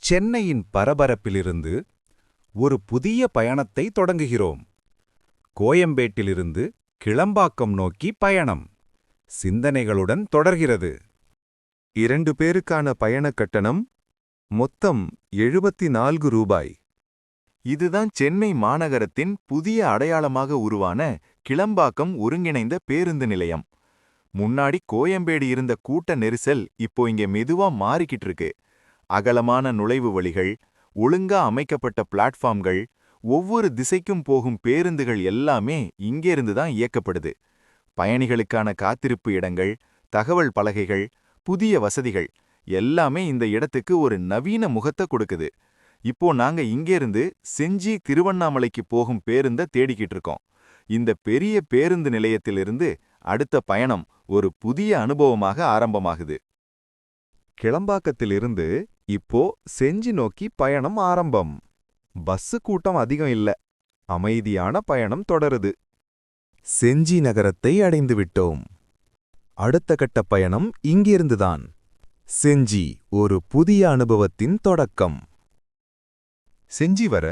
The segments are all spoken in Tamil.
சென்னையின் பரபரப்பிலிருந்து ஒரு புதிய பயணத்தை தொடங்குகிறோம். கோயம்பேட்டிலிருந்து கிளம்பாக்கம் நோக்கி பயணம் சிந்தனைகளுடன் தொடர்கிறது. 2 பேருக்கான பயணக் கட்டணம் மொத்தம் 74 ரூபாய். இதுதான் சென்னை மாநகரத்தின் புதிய அடையாளமாக உருவான கிளம்பாக்கம் ஒருங்கிணைந்த பேருந்து நிலையம். முன்னாடி கோயம்பேடு இருந்த கூட்ட நெரிசல் இப்போ இங்கே மெதுவா மாறிக்கிட்டு இருக்கு. அகலமான நுழைவு வழிகள், ஒழுங்கா அமைக்கப்பட்ட பிளாட்ஃபார்ம்கள், ஒவ்வொரு திசைக்கும் போகும் பேருந்துகள் எல்லாமே இங்கேருந்து தான் இயக்கப்படுது. பயணிகளுக்கான காத்திருப்பு இடங்கள், தகவல் பலகைகள், புதிய வசதிகள் எல்லாமே இந்த இடத்துக்கு ஒரு நவீன முகத்தை கொடுக்குது. இப்போ நாங்க இங்கேருந்து செஞ்சி திருவண்ணாமலைக்கு போகும் பேருந்தை தேடிக்கிட்டு இருக்கோம். இந்த பெரிய பேருந்து நிலையத்திலிருந்து அடுத்த பயணம் ஒரு புதிய அனுபவமாக ஆரம்பமாகுது. கிளம்பாக்கத்திலிருந்து இப்போ செஞ்சி நோக்கி பயணம் ஆரம்பம். பஸ்ஸு கூட்டம் அதிகம் இல்ல, அமைதியான பயணம் தொடருது. செஞ்சி நகரத்தை அடைந்து விட்டோம். அடுத்த கட்ட பயணம் இங்கிருந்துதான். செஞ்சி ஒரு புதிய அனுபவத்தின் தொடக்கம். செஞ்சி வர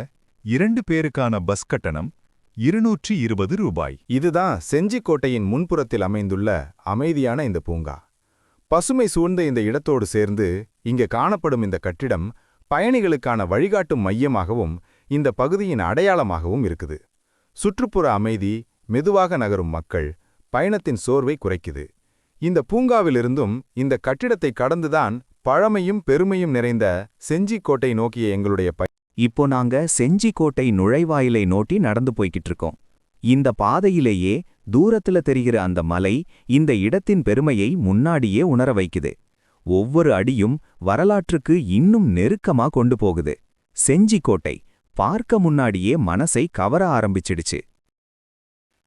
2 பேருக்கான பஸ் கட்டணம் 220 ரூபாய். இதுதான் செஞ்சி கோட்டையின் முன்புறத்தில் அமைந்துள்ள அமைதியான இந்த பூங்கா. பசுமை சூழ்ந்த இந்த இடத்தோடு சேர்ந்து இங்கே காணப்படும் இந்த கட்டிடம் பயணிகளுக்கான வழிகாட்டும் மையமாகவும் இந்த பகுதியின் அடையாளமாகவும் இருக்குது. சுற்றுப்புற அமைதி, மெதுவாக நகரும் மக்கள் பயணத்தின் சோர்வை குறைக்குது. இந்த பூங்காவிலிருந்தும் இந்த கட்டிடத்தை கடந்துதான் பழமையும் பெருமையும் நிறைந்த செஞ்சி கோட்டை நோக்கிய எங்களுடைய இப்போ நாங்க செஞ்சி கோட்டை நுழைவாயிலை நோட்டி நடந்து போய்கிட்டு இருக்கோம். இந்த பாதையிலேயே தூரத்துல தெரிகிற அந்த மலை இந்த இடத்தின் பெருமையை முன்னாடியே உணர வைக்குது. ஒவ்வொரு அடியும் வரலாற்றுக்கு இன்னும் நெருக்கமா கொண்டு போகுது. செஞ்சி கோட்டை பார்க்க முன்னாடியே மனசை கவர ஆரம்பிச்சிடுச்சு.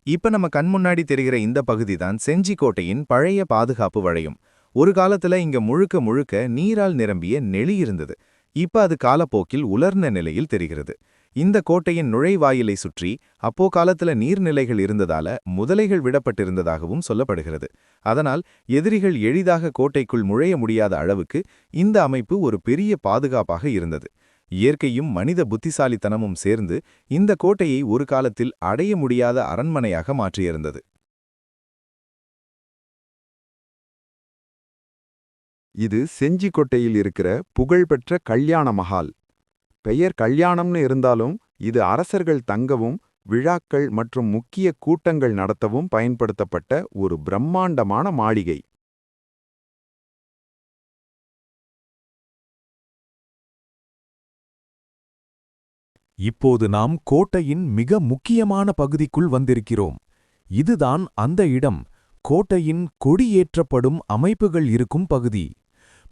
இப்ப நம்ம கண் முன்னாடி தெரிகிற இந்த பகுதி தான் செஞ்சி கோட்டையின் பழைய பாதுகாப்பு வளையம். ஒரு காலத்துல இங்க முழுக்க முழுக்க நீரால் நிரம்பிய நெளி இருந்தது. இப்ப அது காலப்போக்கில் உலர்ந்த நிலையில் தெரிகிறது. இந்த கோட்டையின் நுழைவாயிலை சுற்றி அப்போ காலத்துல நீர்நிலைகள் இருந்ததால முதலைகள் விடப்பட்டிருந்ததாகவும் சொல்லப்படுகிறது. அதனால் எதிரிகள் எளிதாக கோட்டைக்குள் நுழைய முடியாத அளவுக்கு இந்த அமைப்பு ஒரு பெரிய பாதுகாப்பாக இருந்தது. இயற்கையும் மனித புத்திசாலித்தனமும் சேர்ந்து இந்த கோட்டையை ஒரு காலத்தில் அடைய முடியாத அரண்மனையாக மாற்றியிருந்தது. இது செஞ்சி கோட்டையில் இருக்கிற புகழ்பெற்ற கல்யாண மஹால். பெயர் கல்யாணம்னு இருந்தாலும் இது அரசர்கள் தங்கவும் விழாக்கள் மற்றும் முக்கிய கூட்டங்கள் நடத்தவும் பயன்படுத்தப்பட்ட ஒரு பிரம்மாண்டமான மாளிகை. இப்போது நாம் கோட்டையின் மிக முக்கியமான பகுதிக்குள் வந்திருக்கிறோம். இதுதான் அந்த இடம், கோட்டையின் கொடியேற்றப்படும் அமைப்புகள் இருக்கும் பகுதி.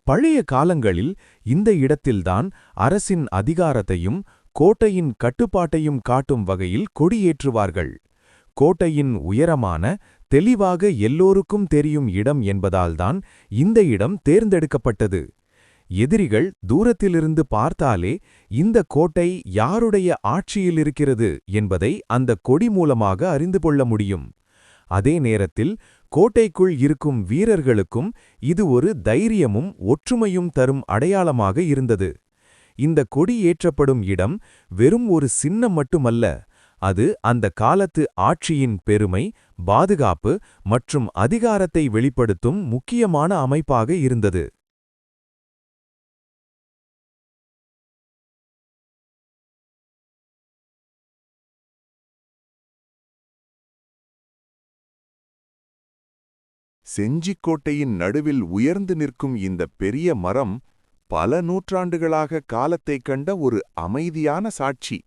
பழைய காலங்களில் இந்த இடத்தில்தான் அரசின் அதிகாரத்தையும் கோட்டையின் கட்டுப்பாட்டையும் காட்டும் வகையில் கொடியேற்றுவார்கள். கோட்டையின் உயரமான, தெளிவாக எல்லோருக்கும் தெரியும் இடம் என்பதால்தான் இந்த இடம் தேர்ந்தெடுக்கப்பட்டது. எதிரிகள் தூரத்திலிருந்து பார்த்தாலே இந்த கோட்டை யாருடைய ஆட்சியில் இருக்கிறது என்பதை அந்த கொடி மூலமாக அறிந்து கொள்ள முடியும். அதே நேரத்தில் கோட்டைக்குள் இருக்கும் வீரர்களுக்கும் இது ஒரு தைரியமும் ஒற்றுமையும் தரும் அடையாளமாக இருந்தது. இந்த கொடி ஏற்றப்படும் இடம் வெறும் ஒரு சின்னம் மட்டுமல்ல, அது அந்த காலத்து ஆட்சியின் பெருமை, பாதுகாப்பு மற்றும் அதிகாரத்தை வெளிப்படுத்தும் முக்கியமான அமைப்பாக இருந்தது. செஞ்சிக்கோட்டையின் நடுவில் உயர்ந்து நிற்கும் இந்த பெரிய மரம் பல நூற்றாண்டுகளாக காலத்தைக் கண்ட ஒரு அமைதியான சாட்சி.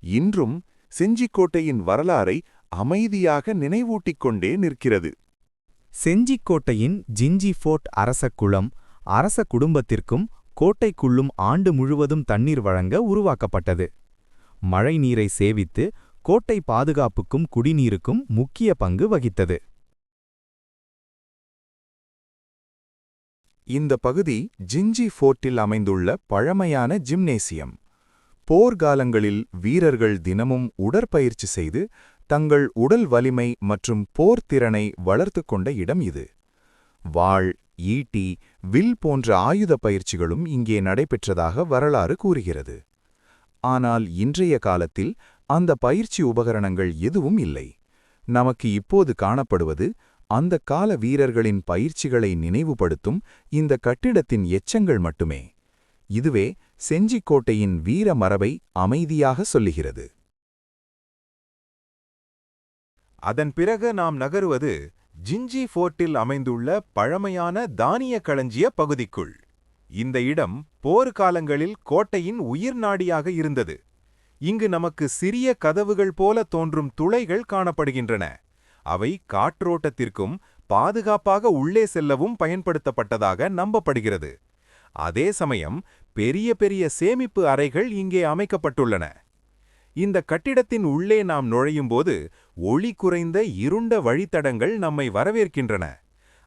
இன்றும் செஞ்சிக்கோட்டையின் வரலாறை அமைதியாக நினைவூட்டிக் கொண்டே நிற்கிறது. செஞ்சிக்கோட்டையின் ஜிஞ்சி ஃபோர்ட் அரச குளம் அரச குடும்பத்திற்கும் கோட்டைக்குள்ளும் ஆண்டு முழுவதும் தண்ணீர் வழங்க உருவாக்கப்பட்டது. மழை நீரை சேவித்து கோட்டை பாதுகாப்புக்கும் குடிநீருக்கும் முக்கிய பங்கு வகித்தது. இந்த பகுதி ஜிஞ்சி ஃபோர்ட்டில் அமைந்துள்ள பழமையான ஜிம்னேசியம். போர்க்காலங்களில் வீரர்கள் தினமும் உடற்பயிற்சி செய்து தங்கள் உடல் வலிமை மற்றும் போர் திறனை வளர்த்து கொண்ட இடம் இது. வாள், ஈட்டி, வில் போன்ற ஆயுத பயிற்சிகளும் இங்கே நடைபெற்றதாக வரலாறு கூறுகிறது. ஆனால் இன்றைய காலத்தில் அந்த பயிற்சி உபகரணங்கள் எதுவும் இல்லை. நமக்கு இப்போது காணப்படுவது அந்த கால வீரர்களின் பயிற்சிகளை நினைவுபடுத்தும் இந்த கட்டிடத்தின் எச்சங்கள் மட்டுமே. இதுவே செஞ்சிக்கோட்டையின் வீர மரபை அமைதியாக சொல்லுகிறது. அதன் பிறகு நாம் நகருவது ஜிஞ்சி ஃபோர்ட்டில் அமைந்துள்ள பழமையான தானிய களஞ்சிய பகுதிக்குள். இந்த இடம் போர்க்காலங்களில் கோட்டையின் உயிர்நாடியாக இருந்தது. இங்கு நமக்கு சிறிய கதவுகள் போல தோன்றும் துளைகள் காணப்படுகின்றன. அவை காற்றோட்டத்திற்கும் பாதுகாப்பாக உள்ளே செல்லவும் பயன்படுத்தப்பட்டதாக நம்பப்படுகிறது. அதே சமயம் பெரிய பெரிய சேமிப்பு அறைகள் இங்கே அமைக்கப்பட்டுள்ளன. இந்த கட்டிடத்தின் உள்ளே நாம் நுழையும்போது ஒளி குறைந்த இருண்ட வழித்தடங்கள் நம்மை வரவேற்கின்றன.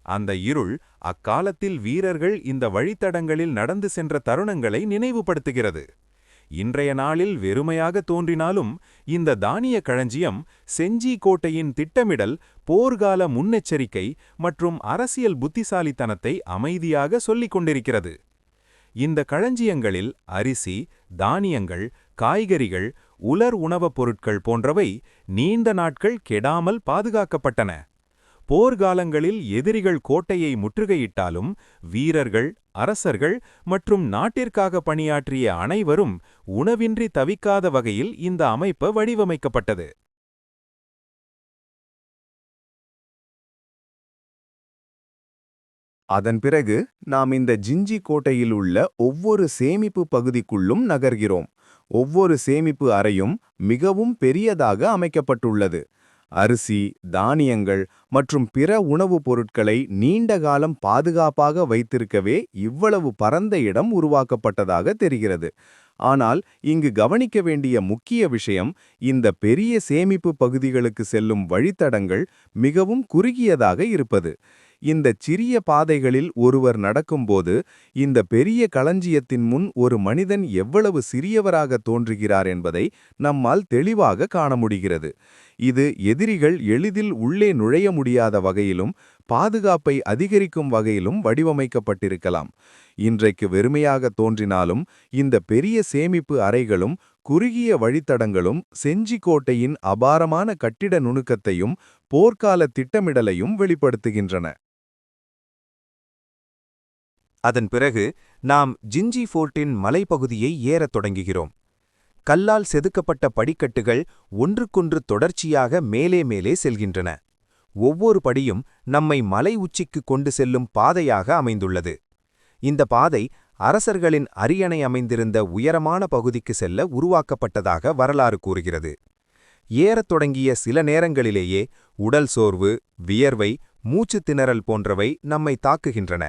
அந்த இருள் அக்காலத்தில் வீரர்கள் இந்த வழித்தடங்களில் நடந்து சென்ற தருணங்களை நினைவுபடுத்துகிறது. இன்றைய நாளில் வெறுமையாக தோன்றினாலும் இந்த தானிய களஞ்சியம் செஞ்சி கோட்டையின் திட்டமிடல், போர்கால முன்னெச்சரிக்கை மற்றும் அரசியல் புத்திசாலித்தனத்தை அமைதியாக சொல்லிக் கொண்டிருக்கிறது. இந்த களஞ்சியங்களில் அரிசி, தானியங்கள், காய்கறிகள், உலர் உணவுப் பொருட்கள் போன்றவை நீண்ட நாட்கள் கெடாமல் பாதுகாக்கப்பட்டன. போர்க்காலங்களில் எதிரிகள் கோட்டையை முற்றுகையிட்டாலும் வீரர்கள், அரசர்கள் மற்றும் நாட்டிற்காக பணியாற்றிய அனைவரும் உணவின்றி தவிக்காத வகையில் இந்த அமைப்பு வடிவமைக்கப்பட்டது. அதன் பிறகு நாம் இந்த ஜிஞ்சி கோட்டையில் உள்ள ஒவ்வொரு சேமிப்பு பகுதிக்குள்ளும் நகர்கிறோம். ஒவ்வொரு சேமிப்பு அறையும் மிகவும் பெரியதாக அமைக்கப்பட்டுள்ளது. அரிசி, தானியங்கள் மற்றும் பிற உணவுப் பொருட்களை நீண்ட காலம் பாதுகாப்பாக வைத்திருக்கவே இவ்வளவு பரந்த இடம் உருவாக்கப்பட்டதாக தெரிகிறது. ஆனால் இங்கு கவனிக்க வேண்டிய முக்கிய விஷயம், இந்த பெரிய சேமிப்பு பகுதிகளுக்கு செல்லும் வழித்தடங்கள் மிகவும் குறுகியதாக இருப்பது. இந்த சிறிய பாதைகளில் ஒருவர் நடக்கும்போது இந்த பெரிய களஞ்சியத்தின் முன் ஒரு மனிதன் எவ்வளவு சிறியவராக தோன்றுகிறார் என்பதை நம்மால் தெளிவாக காண முடிகிறது. இது எதிரிகள் எளிதில் உள்ளே நுழைய முடியாத வகையிலும் பாதுகாப்பை அதிகரிக்கும் வகையிலும் வடிவமைக்கப்பட்டிருக்கலாம். இன்றைக்கு வெறுமையாக தோன்றினாலும் இந்த பெரிய சேமிப்பு அறைகளும் குறுகிய வழித்தடங்களும் செஞ்சிக்கோட்டையின் அபாரமான கட்டிட நுணுக்கத்தையும் போர்க்கால திட்டமிடலையும் வெளிப்படுத்துகின்றன. அதன் பிறகு நாம் ஜிஞ்சி ஃபோர்ட்டின் மலைப்பகுதியை ஏறத் தொடங்குகிறோம். கல்லால் செதுக்கப்பட்ட படிக்கட்டுகள் ஒன்றுக்கொன்று தொடர்ச்சியாக மேலே மேலே செல்கின்றன. ஒவ்வொரு படியும் நம்மை மலை உச்சிக்கு கொண்டு செல்லும் பாதையாக அமைந்துள்ளது. இந்த பாதை அரசர்களின் அரியணை அமைந்திருந்த உயரமான பகுதிக்கு செல்ல உருவாக்கப்பட்டதாக வரலாறு கூறுகிறது. ஏறத் தொடங்கிய சில நேரங்களிலேயே உடல் சோர்வு, வியர்வை, மூச்சுத் திணறல் போன்றவை நம்மை தாக்குகின்றன.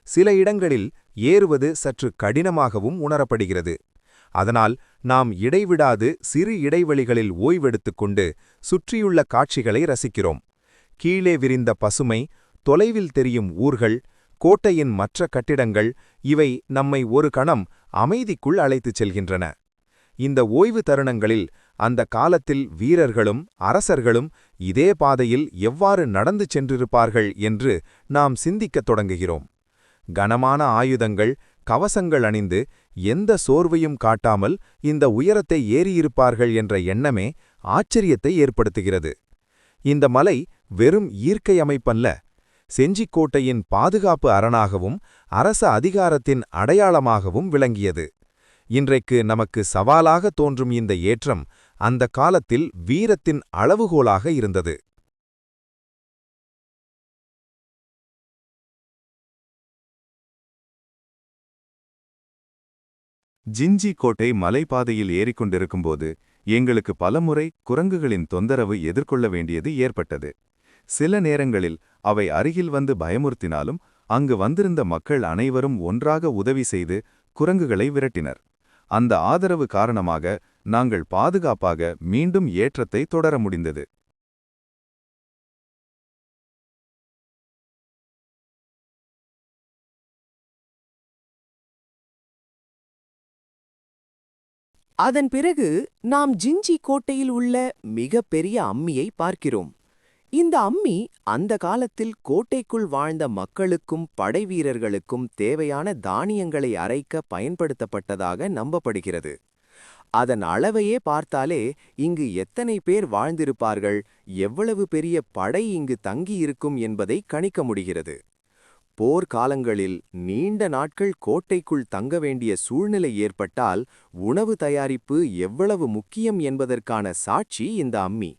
சில இடங்களில் ஏறுவது சற்று கடினமாகவும் உணரப்படுகிறது. அதனால் நாம் இடைவிடாது சிறு இடைவெளிகளில் ஓய்வெடுத்துக் கொண்டு சுற்றியுள்ள காட்சிகளை ரசிக்கிறோம். கீழே விரிந்த பசுமை, தொலைவில் தெரியும் ஊர்கள், கோட்டையின் மற்ற கட்டிடங்கள், இவை நம்மை ஒரு கணம் அமைதிக்குள் அழைத்துச் செல்கின்றன. இந்த ஓய்வு தருணங்களில் அந்த காலத்தில் வீரர்களும் அரசர்களும் இதே பாதையில் எவ்வாறு நடந்து சென்றிருப்பார்கள் என்று நாம் சிந்திக்கத் தொடங்குகிறோம். கனமான ஆயுதங்கள், கவசங்கள் அணிந்து எந்த சோர்வையும் காட்டாமல் இந்த உயரத்தை ஏறியிருப்பார்கள் என்ற எண்ணமே ஆச்சரியத்தை ஏற்படுத்துகிறது. இந்த மலை வெறும் இயற்கை அமைப்பல்ல, செஞ்சிக்கோட்டையின் பாதுகாப்பு அரணாகவும் அரச அதிகாரத்தின் அடையாளமாகவும் விளங்கியது. இன்றைக்கு நமக்கு சவாலாக தோன்றும் இந்த ஏற்றம் அந்த காலத்தில் வீரத்தின் அளவுகோலாக இருந்தது. ஜிஞ்சி கோட்டை மலைப்பாதையில் ஏறிக்கொண்டிருக்கும்போது எங்களுக்கு பலமுறை குரங்குகளின் தொந்தரவு எதிர்கொள்ள வேண்டியது ஏற்பட்டது. சில நேரங்களில் அவை அருகில் வந்து பயமுறுத்தினாலும் அங்கு வந்திருந்த மக்கள் அனைவரும் ஒன்றாக உதவி செய்து குரங்குகளை விரட்டினர். அந்த ஆதரவு காரணமாக நாங்கள் பாதுகாப்பாக மீண்டும் ஏற்றத்தை தொடர முடிந்தது. அதன் பிறகு நாம் ஜிஞ்சி கோட்டையில் உள்ள மிக பெரிய அம்மியை பார்க்கிறோம். இந்த அம்மி அந்த காலத்தில் கோட்டைக்குள் வாழ்ந்த மக்களுக்கும் படைவீரர்களுக்கும் தேவையான தானியங்களை அரைக்க பயன்படுத்தப்பட்டதாக நம்பப்படுகிறது. அதன் அளவையே பார்த்தாலே இங்கு எத்தனை பேர் வாழ்ந்திருப்பார்கள், எவ்வளவு பெரிய படை இங்கு தங்கியிருக்கும் என்பதை கணிக்க முடிகிறது. போர்க்காலங்களில் நீண்ட நாட்கள் கோட்டைக்குள் தங்க வேண்டிய சூழ்நிலை ஏற்பட்டால் உணவு தயாரிப்பு எவ்வளவு முக்கியம் என்பதற்கான சாட்சி இந்த அம்மி.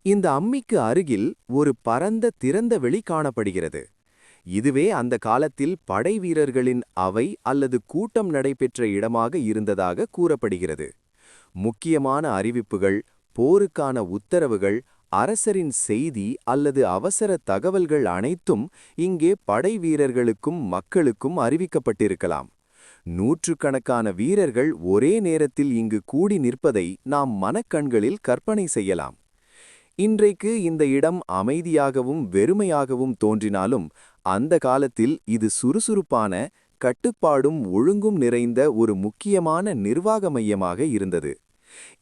இந்த அம்மிக்கு அருகில் ஒரு பரந்த திறந்த வெளி காணப்படுகிறது. இதுவே அந்த காலத்தில் படை வீரர்களின் அவை அல்லது கூட்டம் நடைபெற்ற இடமாக இருந்ததாக கூறப்படுகிறது. முக்கியமான அறிவிப்புகள், போருக்கான உத்தரவுகள், அரசரின் செய்தி அல்லது அவசர தகவல்கள் அனைத்தும் இங்கே படை வீரர்களுக்கும் மக்களுக்கும் அறிவிக்கப்பட்டிருக்கலாம். நூற்றுக்கணக்கான வீரர்கள் ஒரே நேரத்தில் இங்கு கூடி நிற்பதை நாம் மனக்கண்களில் கற்பனை செய்யலாம். இன்றைக்கு இந்த இடம் அமைதியாகவும் வெறுமையாகவும் தோன்றினாலும் அந்த காலத்தில் இது சுறுசுறுப்பான, கட்டுப்பாடும் ஒழுங்கும் நிறைந்த ஒரு முக்கியமான நிர்வாக மையமாக இருந்தது.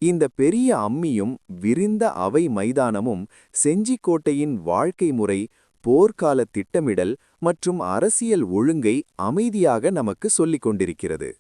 இந்த பெரிய அம்மியும் விரிந்த அவை மைதானமும் செஞ்சிக்கோட்டையின் வாழ்க்கை முறை, போர்க்கால திட்டமிடல் மற்றும் அரசியல் ஒழுங்கை அமைதியாக நமக்கு சொல்லிக் கொண்டிருக்கிறது.